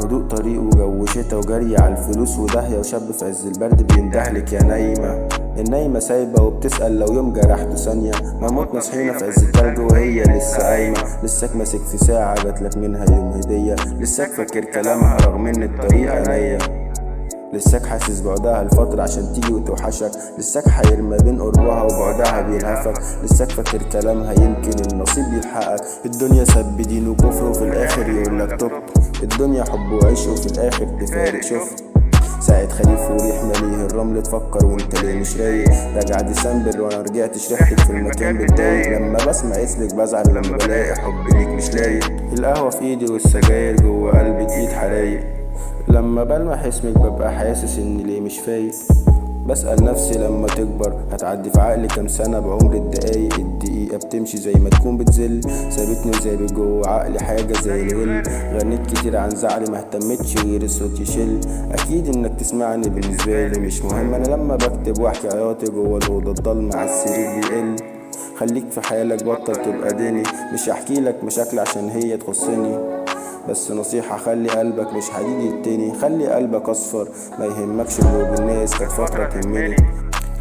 هدوء طريق وجو شتا وجري على الفلوس وداهية وشاب في عز البرد بيندهلك يا نايمة. النايمة سايبة وبتسأل لو يوم جرحته ثانية، ما موتنا صحينا في عز التلج وهي لسه قايمة. لساك ماسك في ساعة جاتلك منها يوم هدية، لساك فاكر كلامها رغم ان الطريق عينيا. لساك حاسس بعدها الفترة عشان تيجي وتوحشك، لساك حير ما بين قربها وبعدها بيلهفك. لساك فاكر كلامها يمكن النصيب يلحقك. الدنيا سب دين وكفر وفي الاخر يقولك توب. الدنيا حب وعيش وفي الاخر تفارق. شوف ساعة خريف وريح مليه الرمل تفكر وانت ليه مش رايق. راجع ديسمبر وانا رجعتش ريحتك في المكان بتضايق. لما بسمع اسمك بزعل لما بلاقي حب ليك مش لايق. القهوة في ايدي والسجاير جوه قلبي تقيد حرايق. لما بلمح اسمك ببقى حاسس اني ليه مش فايق. بسأل نفسي لما تكبر هتعدي في عقلي كام سنة بعمر الدقايق. الدقيقة بتمشي زي ما تكون بتزل، سابتني وسابت جوه عقلي حاجة زي الغل. غنيت كتير عن زعلي مهتمتش غير الصوت يشل. اكيد انك تسمعني بالنسبة لي مش مهم. انا لما بكتب واحكي عياطي جوه الأوضة الضلمة على السرير بيقل. خليك في حالك بطل تبقى ديني، مش هحكي لك مشاكل عشان هي تخصني. بس نصيحة خلي قلبك مش حديد التاني. خلي قلبك اصفر ما يهمكش قلوب الناس كانت فترة تهمني.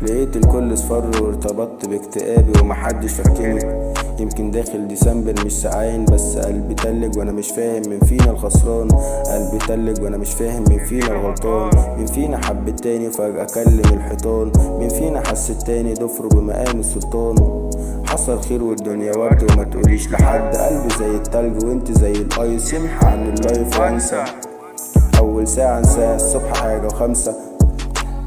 لقيت الكل اصفر وارتبطت باكتئابي ومحدش فكني. يمكن داخل ديسمبر مش سعاين بس قلبي تلج وانا مش فاهم مين فينا الخسران. قلبي تلج وانا مش فاهم مين فينا الغلطان. مين فينا حب التاني وفجأة كلم الحيطان. مين فينا حس التاني ضفره بمقام السلطان. حصل خير والدنيا ورد وما تقوليش لحد. قلبي زي التلج وانت زي الايس، يمحى عن اللايف وانسى. اول ساعة انساها الصبح حاجة و5.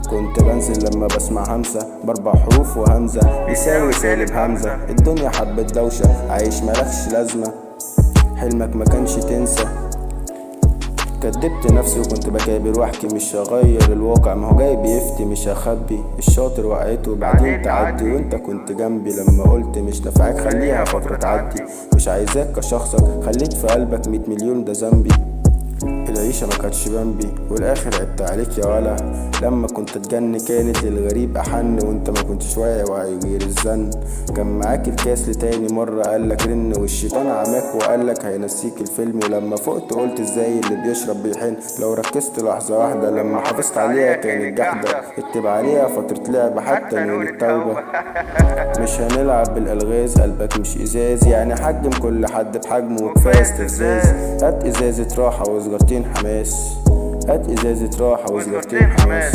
كنت بنزل لما بسمع همسة ب4 حروف وهمزة يساوي سالب همزة. الدنيا حبة دوشة عايش ملكش لازمة، حلمك ما كانش تنسى. كدبت نفسي وكنت بكابر واحكي مش هغير الواقع، ما هو جاي بيفتي مش هخبي. الشاطر وقعته وبعدين تعدي وانت كنت جنبي. لما قلت مش نافعك خليها فترة تعدي. مش عايزاك كشخصك خليت في قلبك 100 مليون ده ذنبي. العيشة ما كانتش بنبي والاخر عدت عليك يا ولا. لما كنت اتجن كانت للغريب احن وانت ما كنتش واعي غير الزن. كان معاك الكاس لتاني مرة قالك رن والشيطان عماك وقالك هينسيك الفيلم. ولما فقت قلت ازاي اللي بيشرب بيحن. لو ركزت لحظة واحدة لما حافظت عليها كانت جحدة. اكتب عليها فترة لعب حتى نقول التوبة. مش هنلعب بالالغاز قلبك مش ازاز، يعني حجم كل حد بحجمه وكفاية استفزاز. هات ازازة راحة وسجارتين حماس. هات ازازة راحة وسجارتين حماس.